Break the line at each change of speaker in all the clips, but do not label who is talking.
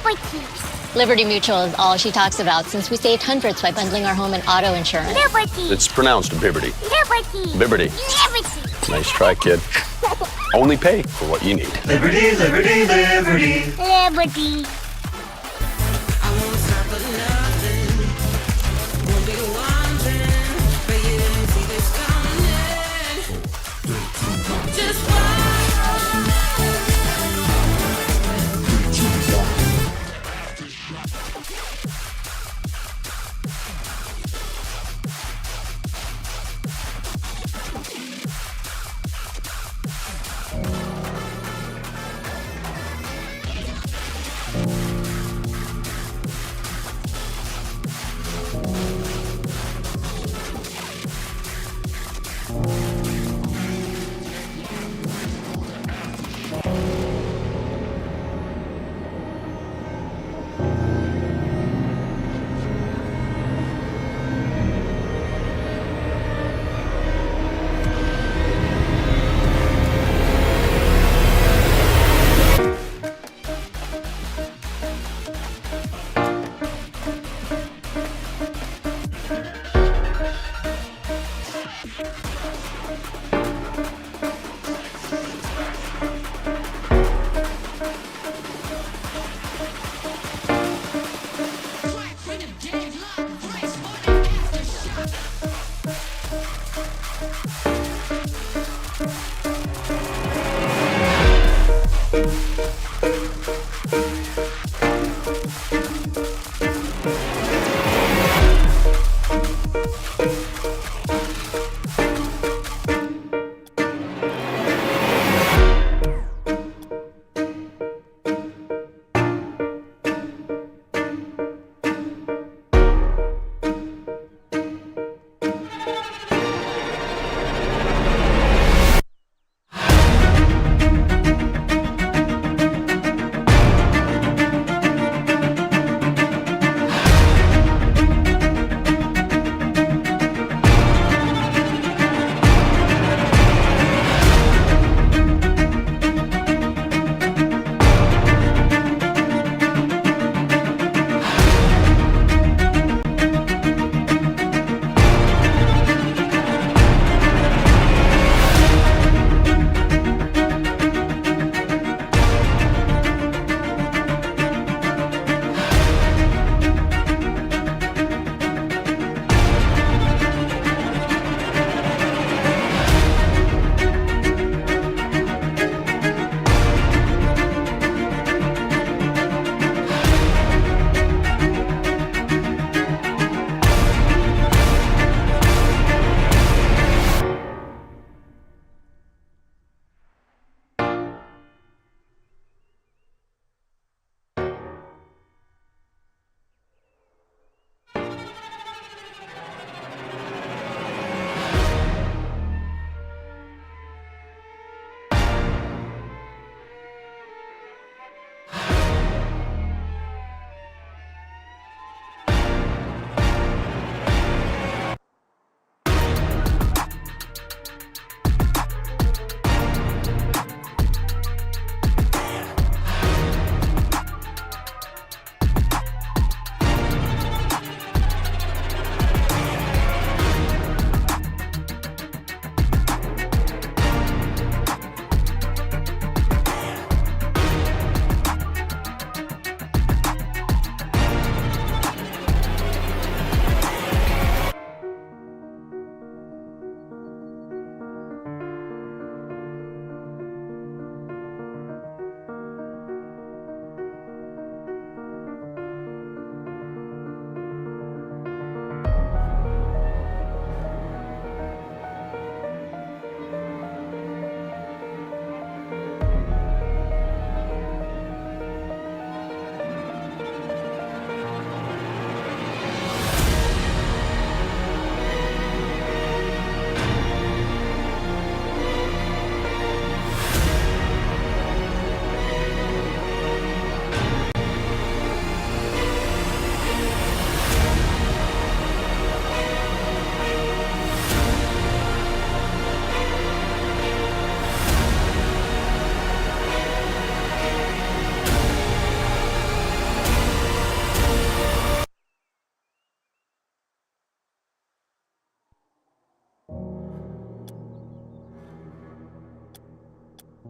Liberty.
Liberty Mutual is all she talks about since we saved hundreds by bundling our home and auto insurance.
Liberty.
It's pronounced Bibbity.
Liberty.
Liberty.
Liberty.
Nice try, kid. Only pay for what you need.
Liberty, liberty, liberty.
Liberty.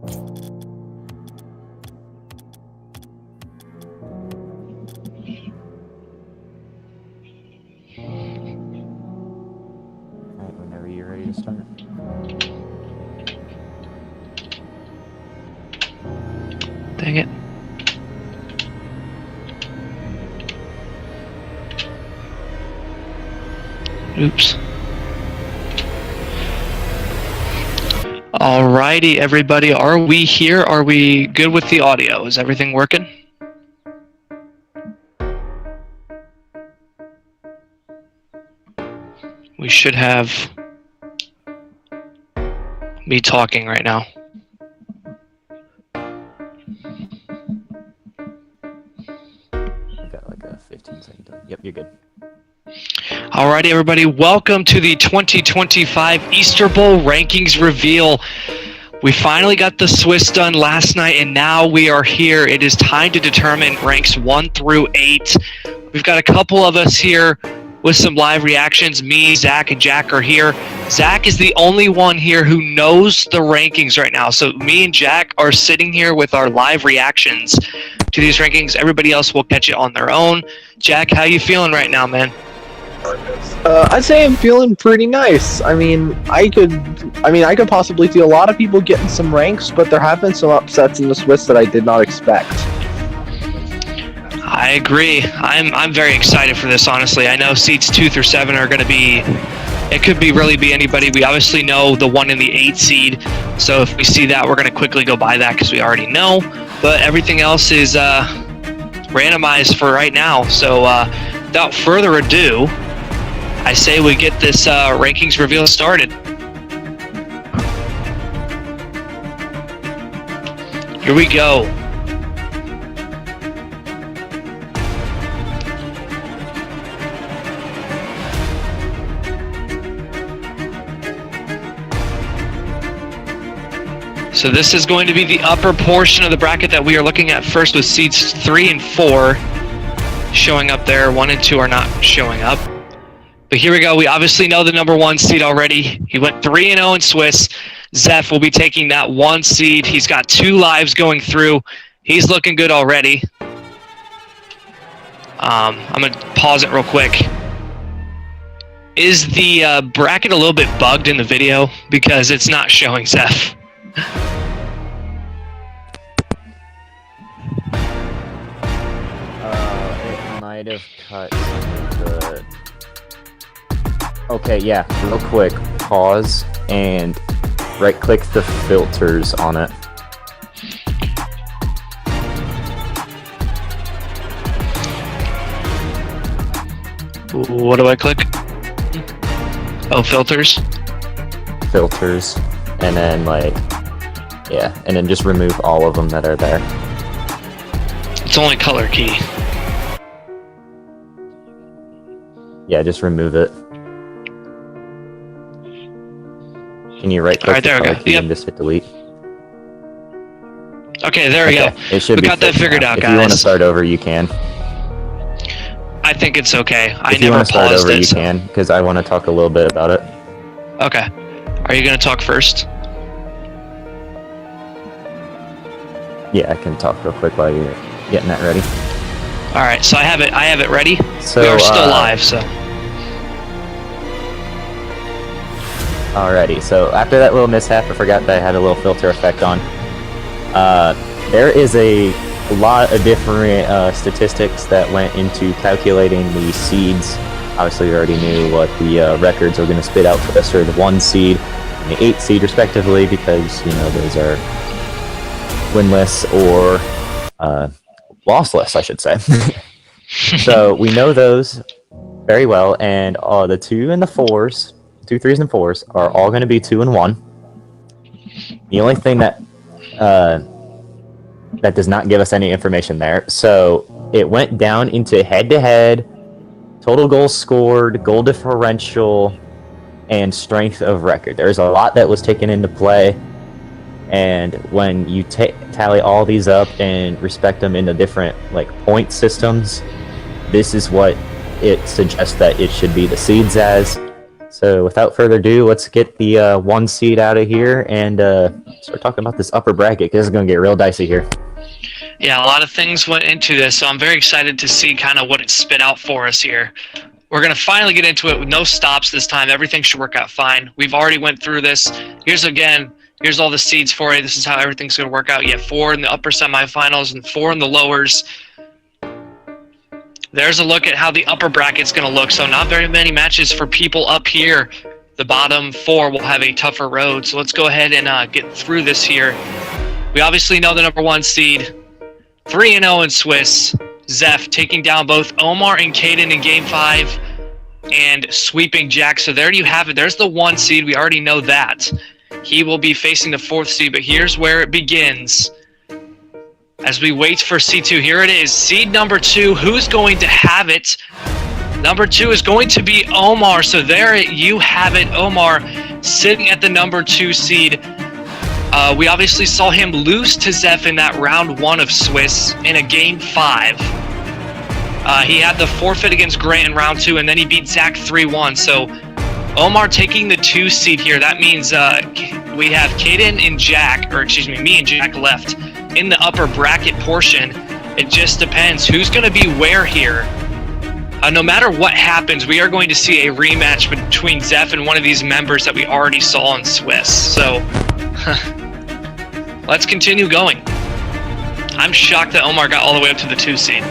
Alright, whenever you're ready to start.
Dang it. Oops. Alrighty, everybody. Are we here? Are we good with the audio? Is everything working? We should have me talking right now.
I've got like a 15-second delay. Yep, you're good.
Alrighty, everybody. Welcome to the 2025 Easter Bowl rankings reveal. We finally got the Swiss done last night, and now we are here. It is time to determine ranks 1 through 8. We've got a couple of us here with some live reactions. Me, Zach, and Jack are here. Zach is the only one here who knows the rankings right now. So me and Jack are sitting here with our live reactions to these rankings. Everybody else will catch it on their own. Jack, how you feeling right now, man?
I'd say I'm feeling pretty nice. I mean, I could possibly see a lot of people getting some ranks, but there have been some upsets in the Swiss that I did not expect.
I agree. I'm very excited for this, honestly. I know seats 2 through 7 are going to be, it could be really be anybody. We obviously know the 1 in the 8 seed, so if we see that, we're going to quickly go by that because we already know. But everything else is randomized for right now. So without further ado, I say we get this rankings reveal started. Here we go. So this is going to be the upper portion of the bracket that we are looking at first, with seeds 3 and 4 showing up there. 1 and 2 are not showing up. But here we go. We obviously know the number 1 seed already. He went 3-0 in Swiss. Zeph will be taking that 1 seed. He's got 2 lives going through. He's looking good already. I'm going to pause it real quick. Is the bracket a little bit bugged in the video? Because it's not showing Zeph.
It might have cut the... Okay, yeah, real quick, pause and right-click the filters on it.
What do I click? Oh, filters?
Filters, and then yeah, and then just remove all of them that are there.
It's only color key.
Yeah, just remove it. Can you right-click
Alright, there
the
we
color
go.
key
Yep.
and just hit delete?
Okay, there we go.
It should
We
be
got that
fixed
figured
now.
out,
If you want to
guys.
start over, you can.
I think it's okay. I
If you
never
want to start
paused
over,
it.
you
So.
can, because I want to talk a little bit about it.
Okay. Are you going to talk first?
Yeah, I can talk real quick while you're getting that ready.
Alright, so I have it ready.
So,
We are still live, so.
Alrighty, so after that little mishap, I forgot that I had a little filter effect on. There is a lot of different statistics that went into calculating the seeds. Obviously, we already knew what the records are going to spit out for us for the 1 seed and the 8 seed, respectively, because, you know, those are winless or lossless, I should say. So we know those very well, and the 2 and the 4s, 2, 3s, and 4s are all going to be 2 and 1. The only thing that that does not give us any information there. So it went down into head-to-head, total goals scored, goal differential, and strength of record. There's a lot that was taken into play, and when you tally all these up and respect them into different point systems, this is what it suggests that it should be the seeds as. So without further ado, let's get the 1 seed out of here and start talking about this upper bracket, because this is going to get real dicey here.
Yeah, a lot of things went into this, so I'm very excited to see kind of what it spit out for us here. We're going to finally get into it with no stops this time. Everything should work out fine. We've already went through this. Here's all the seeds for you. This is how everything's going to work out. You have 4 in the upper semifinals and 4 in the lowers. There's a look at how the upper bracket's going to look. So not very many matches for people up here. The bottom 4 will have a tougher road. So let's go ahead and get through this here. We obviously know the number 1 seed. 3-0 in Swiss. Zeph taking down both Omar and Caden in Game 5 and sweeping Jack. So there you have it. There's the 1 seed. We already know that. He will be facing the 4th seed, but here's where it begins. As we wait for C2, here it is. Seed number 2, who's going to have it? Number 2 is going to be Omar. So there you have it, Omar sitting at the number 2 seed. We obviously saw him lose to Zeph in that round 1 of Swiss in a Game 5. He had the forfeit against Grant in round 2, and then he beat Zach 3-1. So Omar taking the 2 seed here. That means we have Caden and Jack, or excuse me, me and Jack left in the upper bracket portion. It just depends who's going to be where here. No matter what happens, we are going to see a rematch between Zeph and one of these members that we already saw in Swiss. So let's continue going. I'm shocked that Omar got all the way up to the 2 seed.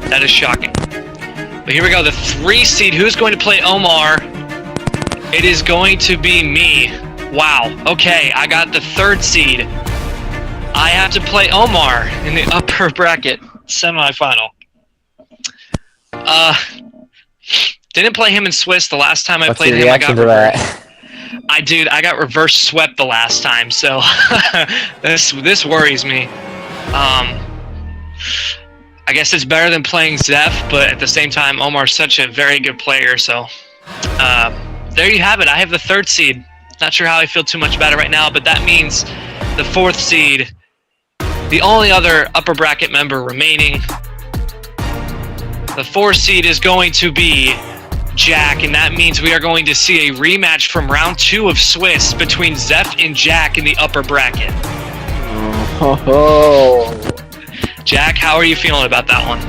That is shocking. But here we go, the 3 seed. Who's going to play Omar? It is going to be me. Wow. Okay, I got the 3rd seed. I have to play Omar in the upper bracket semifinal. Didn't play him in Swiss the last time I played him. I got reversed. I got reverse swept the last time, so this worries me. I guess it's better than playing Zeph, but at the same time, Omar's such a very good player. So there you have it. I have the 3rd seed. Not sure how I feel too much about it right now, but that means the 4th seed, the only other upper bracket member remaining. The 4th seed is going to be Jack, and that means we are going to see a rematch from round 2 of Swiss between Zeph and Jack in the upper bracket.
Oh.
Jack, how are you feeling about that one?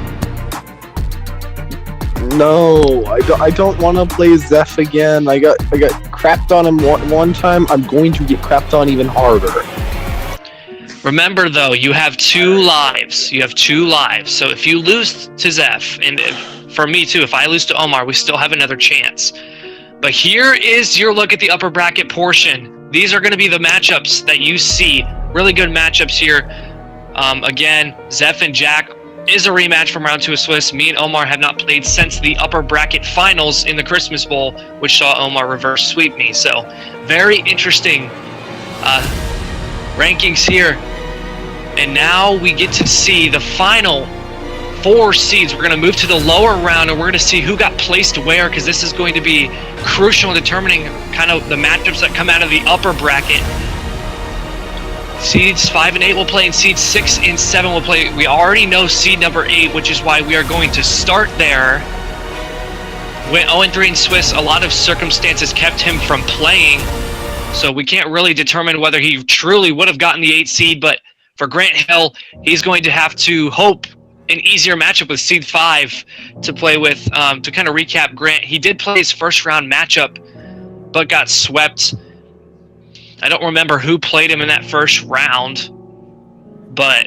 No, I don't want to play Zeph again. I got crapped on him one time. I'm going to get crapped on even harder.
Remember, though, you have 2 lives. You have 2 lives. So if you lose to Zeph, and for me too, if I lose to Omar, we still have another chance. But here is your look at the upper bracket portion. These are going to be the matchups that you see. Really good matchups here. Again, Zeph and Jack is a rematch from round 2 of Swiss. Me and Omar have not played since the upper bracket finals in the Christmas Bowl, which saw Omar reverse sweep me. So very interesting rankings here. And now we get to see the final 4 seeds. We're going to move to the lower round, and we're going to see who got placed where, because this is going to be crucial in determining kind of the matchups that come out of the upper bracket. Seeds 5 and 8 will play, and seeds 6 and 7 will play. We already know seed number 8, which is why we are going to start there. Went 0-3 in Swiss. A lot of circumstances kept him from playing, so we can't really determine whether he truly would have gotten the 8 seed, but for Grant Hill, he's going to have to hope an easier matchup with seed 5 to play with. To kind of recap, Grant, he did play his first round matchup, but got swept. I don't remember who played him in that first round, but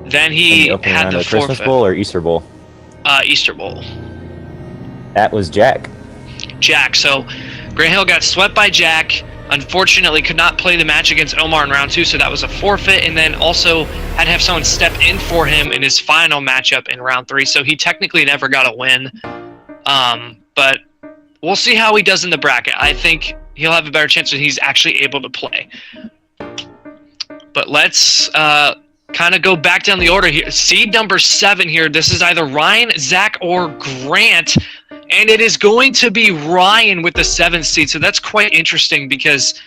then he had the
Christmas Bowl or Easter Bowl?
Easter Bowl.
That was Jack.
Jack. So Grant Hill got swept by Jack. Unfortunately, could not play the match against Omar in round 2, so that was a forfeit, and then also had to have someone step in for him in his final matchup in round 3, so he technically never got a win. But we'll see how he does in the bracket. I think he'll have a better chance when he's actually able to play. But let's kind of go back down the order here. Seed number 7 here. This is either Ryan, Zach, or Grant. And it is going to be Ryan with the 7th seed. So that's quite interesting because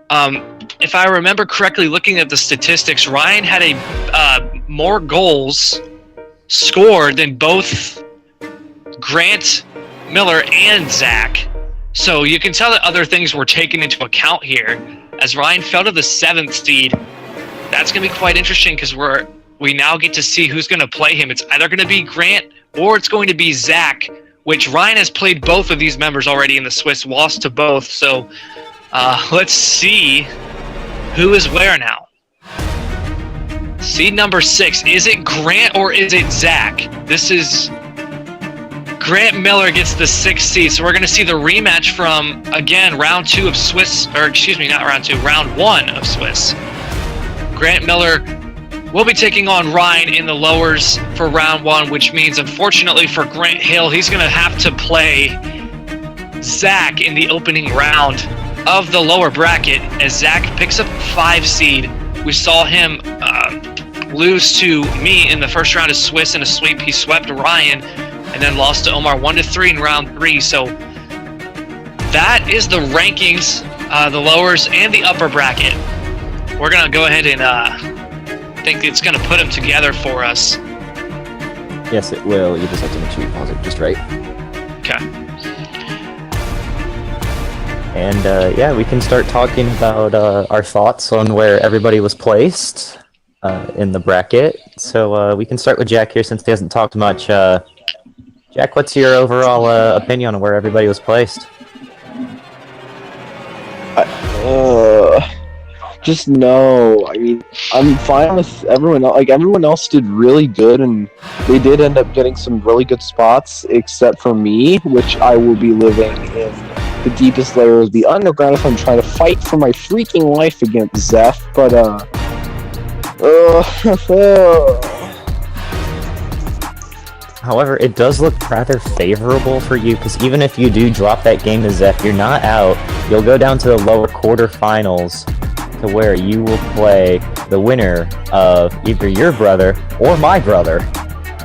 if I remember correctly, looking at the statistics, Ryan had a more goals scored than both Grant Miller and Zach. So you can tell that other things were taken into account here. As Ryan fell to the 7th seed, that's going to be quite interesting because we now get to see who's going to play him. It's either going to be Grant or it's going to be Zach, which Ryan has played both of these members already in the Swiss, lost to both. So let's see who is where now. Seed number 6. Is it Grant or is it Zach? This is Grant Miller gets the 6th seed. So we're going to see the rematch from, again, round 2 of Swiss, or excuse me, not round 2, round 1 of Swiss. Grant Miller will be taking on Ryan in the lowers for round 1, which means, unfortunately for Grant Hill, he's going to have to play Zach in the opening round of the lower bracket as Zach picks up 5 seed. We saw him lose to me in the first round of Swiss in a sweep. He swept Ryan and then lost to Omar 1-3 in round 3. So that is the rankings, the lowers and the upper bracket. We're going to go ahead and think it's going to put them together for us.
Yes, it will. You just have to make sure you pause it just right.
Okay.
And yeah, we can start talking about our thoughts on where everybody was placed in the bracket. So we can start with Jack here since he hasn't talked much. Jack, what's your overall opinion on where everybody was placed?
Just no. I mean, I'm fine with everyone else. Like, everyone else did really good, and they did end up getting some really good spots, except for me, which I will be living in the deepest layer of the underground if I'm trying to fight for my freaking life against Zeph. But,
However, it does look rather favorable for you, because even if you do drop that game to Zeph, you're not out. You'll go down to the lower quarterfinals to where you will play the winner of either your brother or my brother.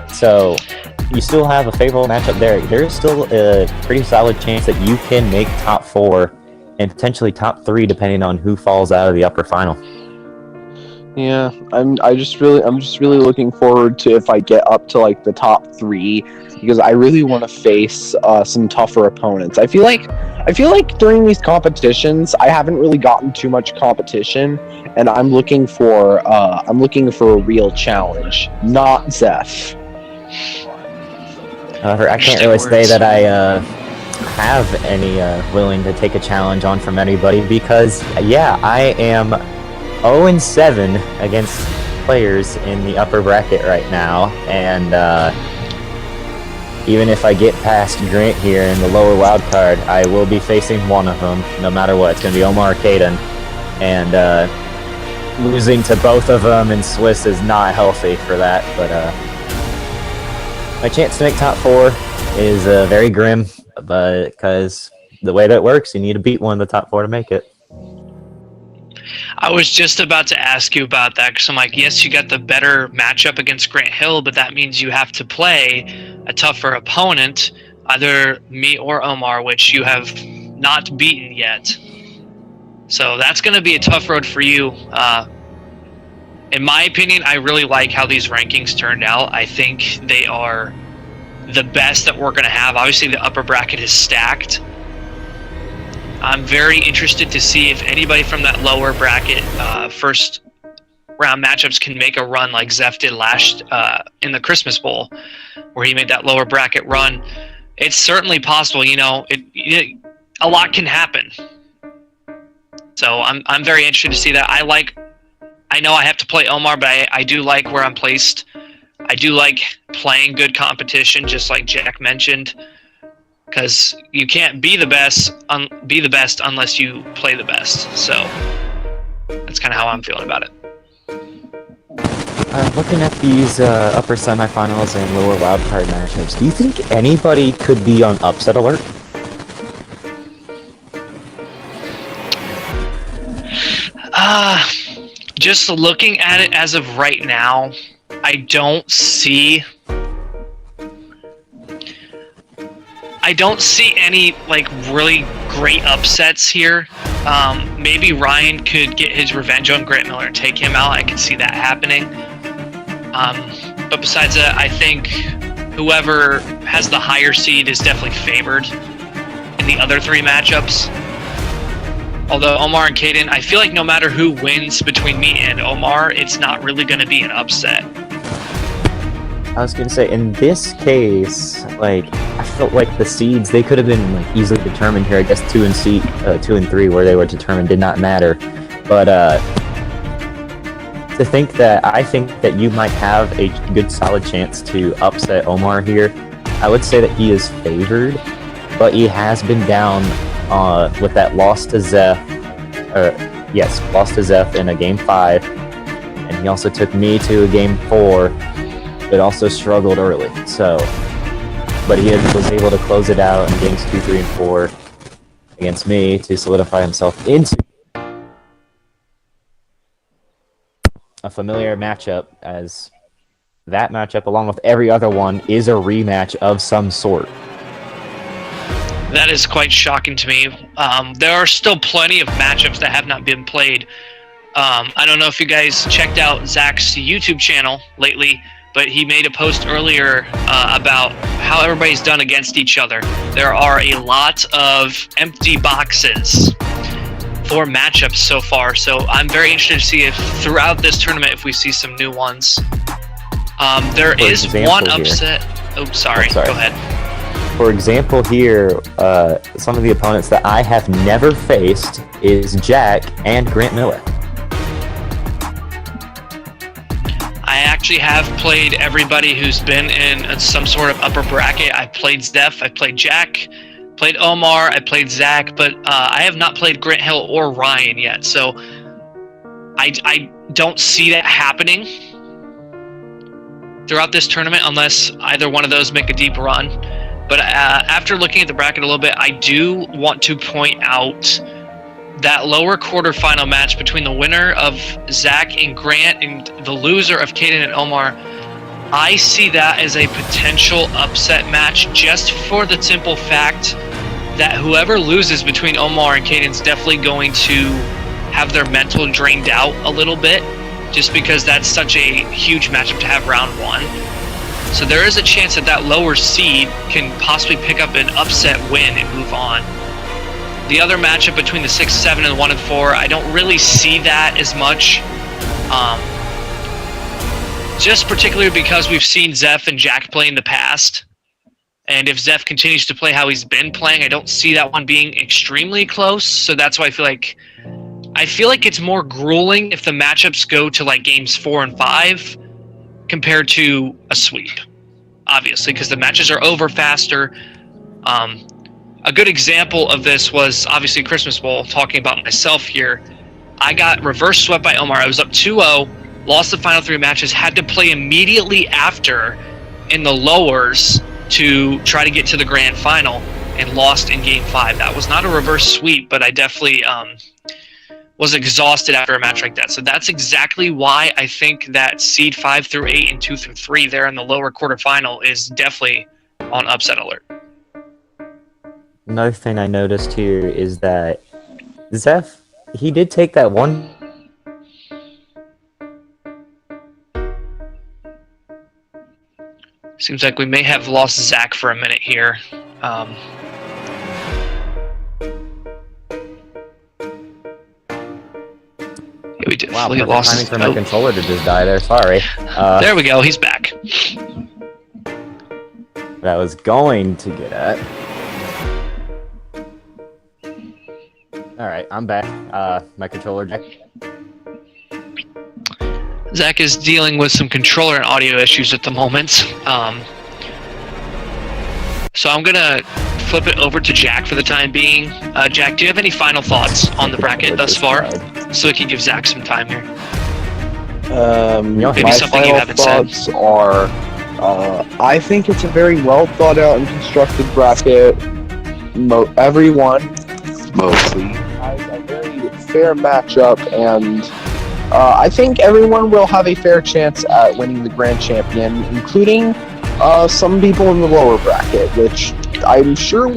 So you still have a favorable matchup there. There's still a pretty solid chance that you can make top 4 and potentially top 3 depending on who falls out of the upper final.
yeah, I'm just really looking forward to if I get up to like the top 3, because I really want to face some tougher opponents. I feel like during these competitions, I haven't really gotten too much competition, and I'm looking for a real challenge, not Zeph.
However, I can't really say that I have any willing to take a challenge on from anybody, because yeah, I am 0-7 against players in the upper bracket right now, and even if I get past Grant here in the lower wild card, I will be facing one of them, no matter what. It's going to be Omar Caden, and losing to both of them in Swiss is not healthy for that, but my chance to make top 4 is very grim, because the way that works, you need to beat one of the top 4 to make it.
I was just about to ask you about that, because I'm like, yes, you got the better matchup against Grant Hill, but that means you have to play a tougher opponent, either me or Omar, which you have not beaten yet. So that's going to be a tough road for you. In my opinion, I really like how these rankings turned out. I think they are the best that we're going to have. Obviously, the upper bracket is stacked. I'm very interested to see if anybody from that lower bracket first round matchups can make a run like Zeph did last in the Christmas Bowl, where he made that lower bracket run. It's certainly possible. You know, a lot can happen. So I'm very interested to see that. I know I have to play Omar, but I do like where I'm placed. I do like playing good competition, just like Jack mentioned, because you can't be the best unless you play the best. So that's kind of how I'm feeling about it.
Looking at these upper semifinals and lower wildcard matchups, do you think anybody could be on upset alert?
Just looking at it as of right now, I don't see any like really great upsets here. Maybe Ryan could get his revenge on Grant Miller and take him out. I can see that happening. But besides that, I think whoever has the higher seed is definitely favored in the other 3 matchups. Although Omar and Caden, I feel like no matter who wins between me and Omar, it's not really going to be an upset.
I was gonna say, in this case, like, I felt like the seeds, they could have been like easily determined here. I guess 2 and 3, where they were determined, did not matter. But to think that I think that you might have a good solid chance to upset Omar here, I would say that he is favored, but he has been down with that loss to Zeph. Lost to Zeph in a game 5, and he also took me to a game 4. But also struggled early. But he was able to close it out in games 2, 3, and 4 against me to solidify himself into a familiar matchup, as that matchup, along with every other one, is a rematch of some sort.
That is quite shocking to me. There are still plenty of matchups that have not been played. I don't know if you guys checked out Zach's YouTube channel lately, but he made a post earlier about how everybody's done against each other. There are a lot of empty boxes for matchups so far, so I'm very interested to see if throughout this tournament if we see some new ones. There is one upset. Oh, sorry. Go ahead.
For example, here, some of the opponents that I have never faced is Jack and Grant Miller.
I actually have played everybody who's been in some sort of upper bracket. I've played Zeph, I've played Jack, played Omar, I played Zach, but I have not played Grant Hill or Ryan yet, so I don't see that happening throughout this tournament unless either one of those make a deep run. But after looking at the bracket a little bit, I do want to point out that lower quarterfinal match between the winner of Zach and Grant and the loser of Caden and Omar. I see that as a potential upset match just for the simple fact that whoever loses between Omar and Caden is definitely going to have their mental drained out a little bit, just because that's such a huge matchup to have round 1. So there is a chance that that lower seed can possibly pick up an upset win and move on. The other matchup between the 6, 7, and 1 and 4, I don't really see that as much. Just particularly because we've seen Zeph and Jack play in the past. And if Zeph continues to play how he's been playing, I don't see that one being extremely close. So that's why I feel like it's more grueling if the matchups go to like games 4 and 5 compared to a sweep. Obviously, because the matches are over faster. A good example of this was obviously Christmas Bowl, talking about myself here. I got reverse swept by Omar. I was up 2-0, lost the final 3 matches, had to play immediately after in the lowers to try to get to the grand final, and lost in game 5. That was not a reverse sweep, but I definitely was exhausted after a match like that. So that's exactly why I think that seed 5 through 8 and 2 through 3 there in the lower quarterfinal is definitely on upset alert.
Another thing I noticed here is that Zeph, he did take that one.
Seems like we may have lost Zach for a minute here. We did.
Wow,
We
perfect
lost
timing for my controller to just die there. Sorry.
There we go. He's back.
What I was going to get at. Alright, I'm back. My controller deck.
Zach is dealing with some controller and audio issues at the moment. So I'm going to flip it over to Jack for the time being. Jack, do you have any final thoughts on the bracket thus far? So we can give Zach some time here.
Maybe something you haven't said. Are, I think it's a very well thought out and constructed bracket. Everyone, mostly, has a very fair matchup, and I think everyone will have a fair chance at winning the grand champion, including some people in the lower bracket, which I'm sure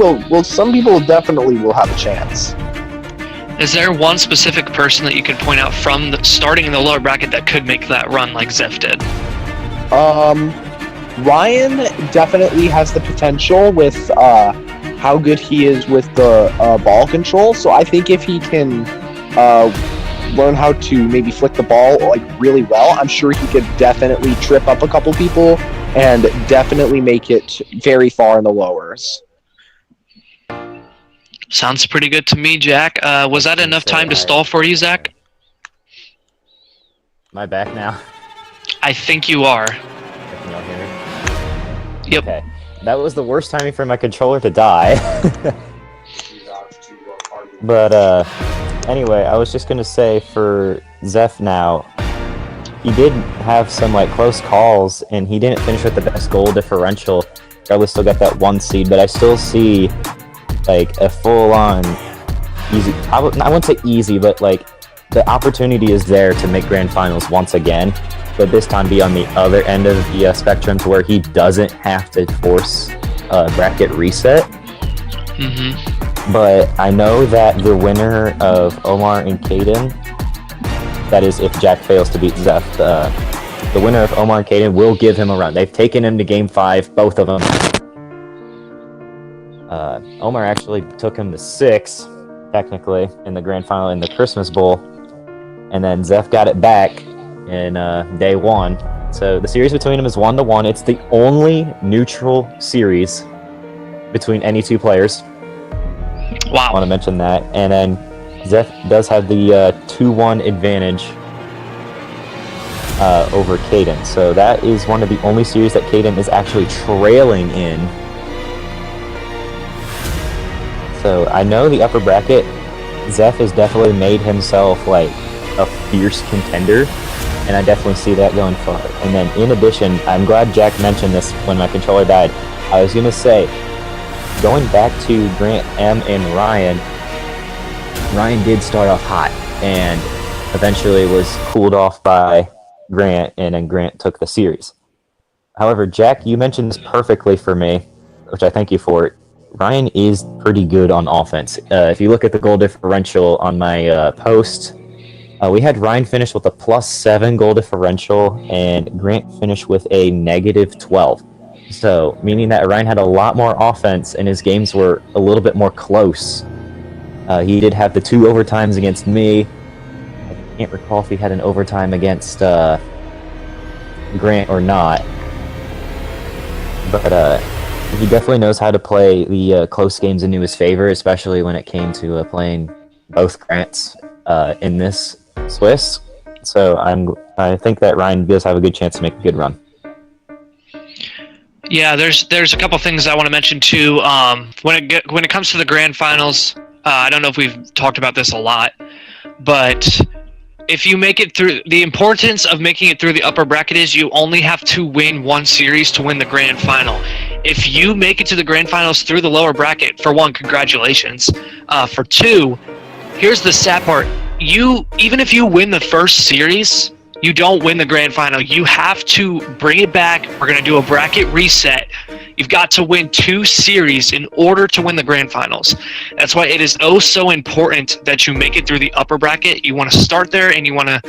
some people definitely will have a chance.
Is there one specific person that you could point out from starting in the lower bracket that could make that run like Zeph did?
Ryan definitely has the potential with how good he is with the ball control. So I think if he can learn how to maybe flick the ball like really well, I'm sure he could definitely trip up a couple people and definitely make it very far in the lowers.
Sounds pretty good to me, Jack. Was that enough time to stall for you, Zach?
Am I back now?
I think you are.
Can y'all hear me?
Yep.
Okay. That was the worst timing for my controller to die. But, anyway, I was just gonna say for Zeph now, he did have some, like, close calls, and he didn't finish with the best goal differential. Probably still got that 1 seed, but I still see, like, a full-on easy... I wouldn't say easy, but, like, the opportunity is there to make grand finals once again, but this time be on the other end of the spectrum to where he doesn't have to force a bracket reset.
Mm-hmm.
But I know that the winner of Omar and Caden, that is if Jack fails to beat Zeph, the winner of Omar and Caden will give him a run. They've taken him to Game 5, both of them. Omar actually took him to 6, technically, in the grand final in the Christmas Bowl. And then Zeph got it back in day 1. So the series between them is 1-1. It's the only neutral series between any two players.
Wow.
I want to mention that. And then Zeph does have the 2-1 advantage over Caden. So that is one of the only series that Caden is actually trailing in. So I know the upper bracket, Zeph has definitely made himself like a fierce contender, and I definitely see that going far. And then in addition, I'm glad Jack mentioned this when my controller died. I was going to say, going back to Grant M and Ryan did start off hot and eventually was cooled off by Grant, and then Grant took the series. However, Jack, you mentioned this perfectly for me, which I thank you for. Ryan is pretty good on offense. If you look at the goal differential on my post, we had Ryan finish with a +7 goal differential, and Grant finished with a -12. So, meaning that Ryan had a lot more offense, and his games were a little bit more close. He did have the 2 overtimes against me. I can't recall if he had an overtime against Grant or not. But he definitely knows how to play the close games into his favor, especially when it came to playing both Grants in this Swiss. So I think that Ryan does have a good chance to make a good run.
Yeah, there's a couple things I want to mention too. When it comes to the grand finals, I don't know if we've talked about this a lot, but if you make it through, the importance of making it through the upper bracket is you only have to win 1 series to win the grand final. If you make it to the grand finals through the lower bracket, for 1, congratulations. For 2, here's the sad part. Even if you win the first series, you don't win the grand final. You have to bring it back. We're going to do a bracket reset. You've got to win 2 series in order to win the grand finals. That's why it is so important that you make it through the upper bracket. You want to start there and you want to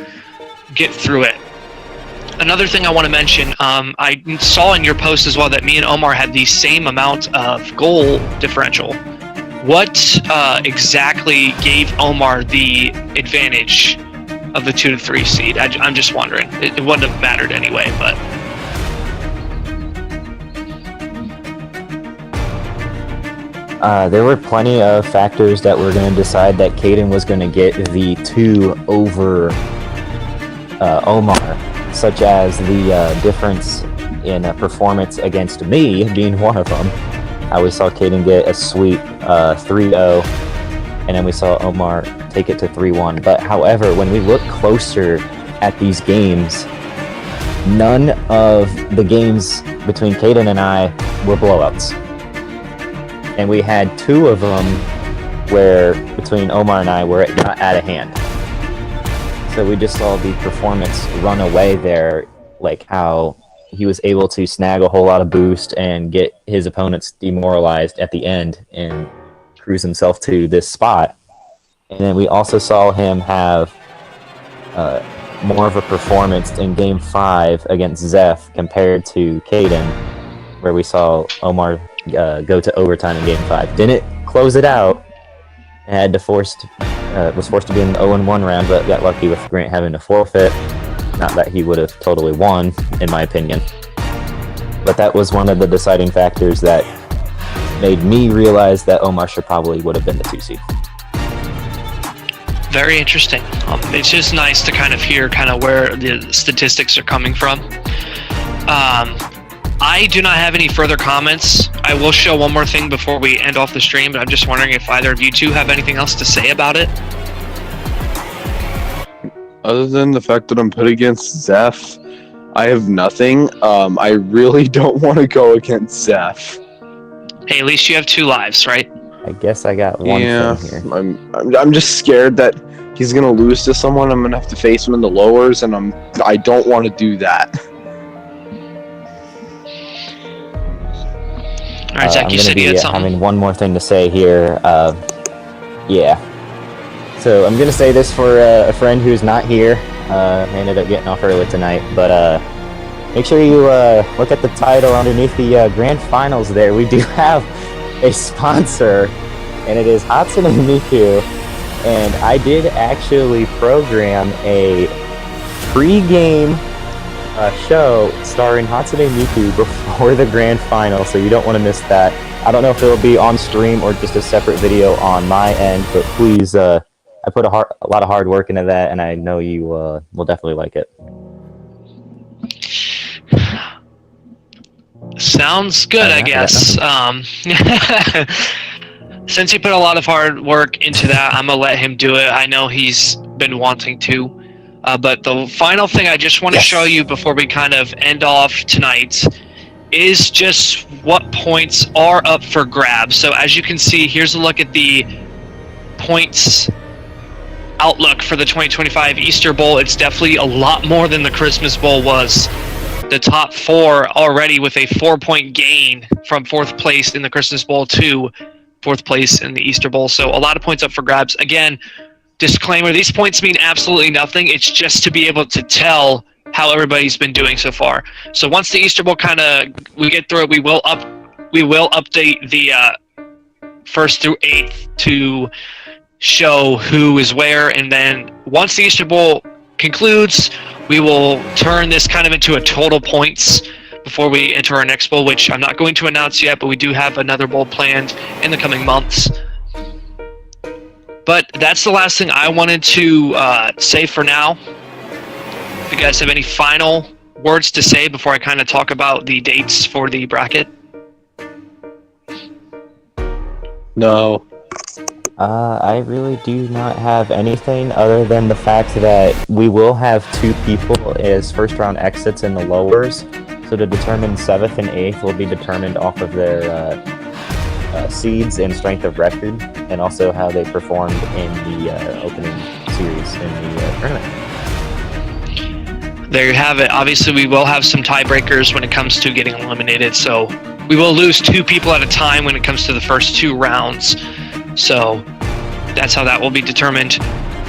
get through it. Another thing I want to mention, I saw in your post as well that me and Omar had the same amount of goal differential. What exactly gave Omar the advantage of the 2 to 3 seed? I'm just wondering. It wouldn't have mattered anyway, but...
There were plenty of factors that were going to decide that Caden was going to get the 2 over Omar, such as the difference in performance against me being one of them. We saw Caden get a sweep 3-0, and then we saw Omar take it to 3-1. But however, when we look closer at these games, none of the games between Caden and I were blowouts. And we had 2 of them where between Omar and I were not out of hand. So we just saw the performance run away there, like how he was able to snag a whole lot of boost and get his opponents demoralized at the end and cruise himself to this spot. And then we also saw him have more of a performance in Game 5 against Zeph compared to Caden, where we saw Omar go to overtime in Game 5. Didn't close it out, and was forced to be in the 0-1 round, but got lucky with Grant having to forfeit. Not that he would have totally won, in my opinion. But that was one of the deciding factors that made me realize that Omar probably would have been the 2 seed.
Very interesting. It's just nice to kind of hear kind of where the statistics are coming from. I do not have any further comments. I will show one more thing before we end off the stream, but I'm just wondering if either of you two have anything else to say about it.
Other than the fact that I'm put against Zeph, I have nothing. I really don't want to go against Zeph.
Hey, at least you have 2 lives, right?
I guess I got one thing here.
I'm just scared that he's gonna lose to someone. I'm gonna have to face him in the lowers, and I don't want to do that.
All right, Zach, you said you had something.
Having one more thing to say here. Yeah. So I'm gonna say this for a friend who's not here. Ended up getting off early tonight, but make sure you look at the title underneath the grand finals. There, we do have a sponsor, and it is Hatsune Miku. And I did actually program a pre-game show starring Hatsune Miku before the grand final, so you don't want to miss that. I don't know if it'll be on stream or just a separate video on my end, but please, I put a lot of hard work into that, and I know you will definitely like it.
Sounds good, I guess. Since he put a lot of hard work into that, I'm going to let him do it. I know he's been wanting to. But the final thing I just want to show you before we kind of end off tonight is just what points are up for grabs. So as you can see, here's a look at the points outlook for the 2025 Easter Bowl. It's definitely a lot more than the Christmas Bowl was. The top 4 already with a 4-point gain from 4th place in the Christmas Bowl to 4th place in the Easter Bowl. So a lot of points up for grabs. Again, disclaimer, these points mean absolutely nothing. It's just to be able to tell how everybody's been doing so far. So once the Easter Bowl we get through it, we will update the 1st through 8th to show who is where, and then once the Easter Bowl concludes, we will turn this kind of into a total points before we enter our next bowl, which I'm not going to announce yet, but we do have another bowl planned in the coming months. But that's the last thing I wanted to say for now. If you guys have any final words to say before I kind of talk about the dates for the bracket?
No.
I really do not have anything other than the fact that we will have 2 people as first-round exits in the lowers. So to determine 7th and 8th will be determined off of their seeds and strength of record, and also how they performed in the opening series in the tournament.
There you have it. Obviously, we will have some tiebreakers when it comes to getting eliminated, so we will lose 2 people at a time when it comes to the first 2 rounds. So that's how that will be determined.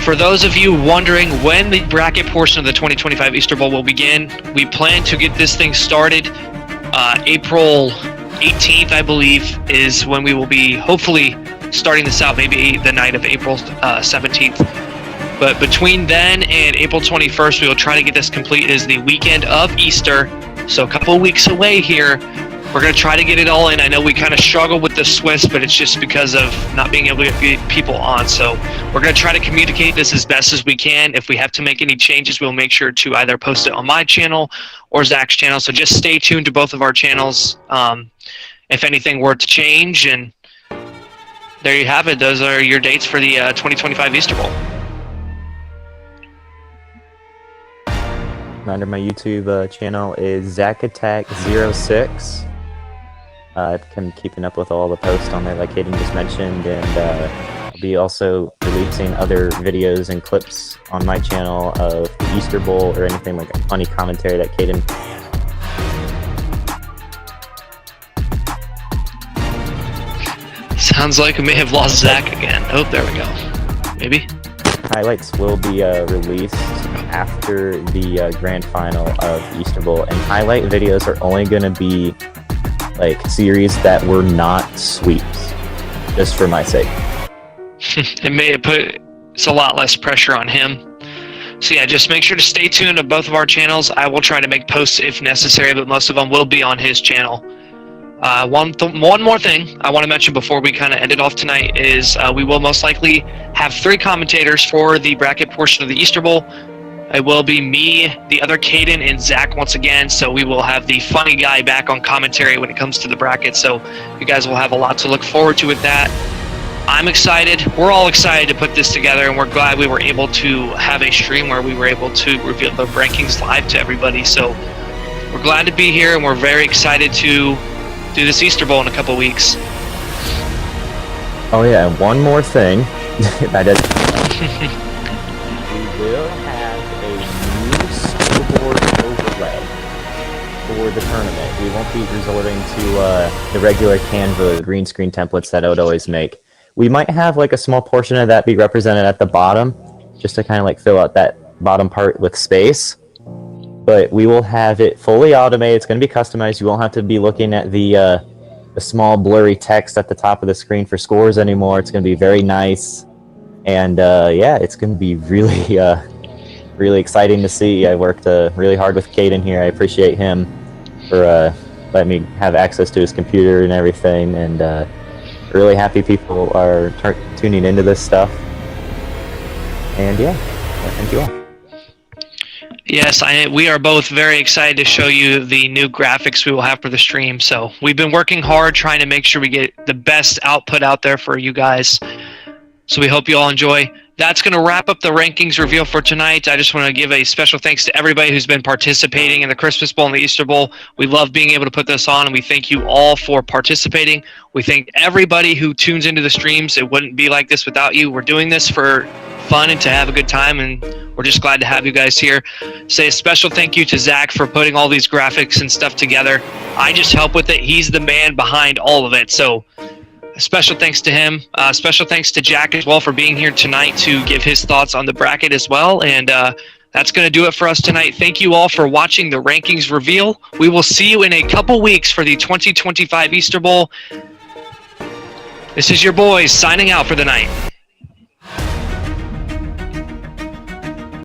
For those of you wondering when the bracket portion of the 2025 Easter Bowl will begin, we plan to get this thing started April 18th, I believe, is when we will be hopefully starting this out, maybe the night of April 17th. But between then and April 21st, we will try to get this complete. It is the weekend of Easter, so a couple weeks away here. We're going to try to get it all in. I know we kind of struggle with the Swiss, but it's just because of not being able to get people on. So we're going to try to communicate this as best as we can. If we have to make any changes, we'll make sure to either post it on my channel or Zach's channel. So just stay tuned to both of our channels if anything were to change. And there you have it. Those are your dates for the 2025 Easter Bowl.
Reminder, my YouTube channel is ZachAttack06. I've been keeping up with all the posts on there like Caden just mentioned, and I'll be also releasing other videos and clips on my channel of the Easter Bowl or anything like a funny commentary that Caden.
Sounds like we may have lost Zach again. Oh, there we go. Maybe?
Highlights will be released after the grand final of Easter Bowl, and highlight videos are only going to be like series that were not sweeps, just for my sake.
It's a lot less pressure on him. So yeah, just make sure to stay tuned to both of our channels. I will try to make posts if necessary, but most of them will be on his channel. One more thing I want to mention before we kind of end it off tonight is we will most likely have 3 commentators for the bracket portion of the Easter Bowl. It will be me, the other Caden, and Zach once again. So we will have the funny guy back on commentary when it comes to the bracket. So you guys will have a lot to look forward to with that. I'm excited. We're all excited to put this together, and we're glad we were able to have a stream where we were able to reveal the rankings live to everybody. So we're glad to be here, and we're very excited to do this Easter Bowl in a couple weeks.
Oh yeah, and one more thing. I did. We will have a new scoreboard overlay for the tournament. We won't be resorting to the regular Canva green screen templates that I would always make. We might have like a small portion of that be represented at the bottom, just to kind of like fill out that bottom part with space. But we will have it fully automated. It's going to be customized. You won't have to be looking at the small blurry text at the top of the screen for scores anymore. It's going to be very nice. And yeah, it's going to be really, really exciting to see. I worked really hard with Caden here. I appreciate him for letting me have access to his computer and everything. And really happy people are tuning into this stuff. And yeah, thank you all.
Yes, we are both very excited to show you the new graphics we will have for the stream. So we've been working hard trying to make sure we get the best output out there for you guys. So we hope you all enjoy. That's going to wrap up the rankings reveal for tonight. I just want to give a special thanks to everybody who's been participating in the Christmas Bowl and the Easter Bowl. We love being able to put this on, and we thank you all for participating. We thank everybody who tunes into the streams. It wouldn't be like this without you. We're doing this for fun and to have a good time, and we're just glad to have you guys here. Say a special thank you to Zach for putting all these graphics and stuff together. I just help with it. He's the man behind all of it. So a special thanks to him. Special thanks to Jack as well for being here tonight to give his thoughts on the bracket as well. And that's going to do it for us tonight. Thank you all for watching the rankings reveal. We will see you in a couple weeks for the 2025 Easter Bowl. This is your boys signing out for the night.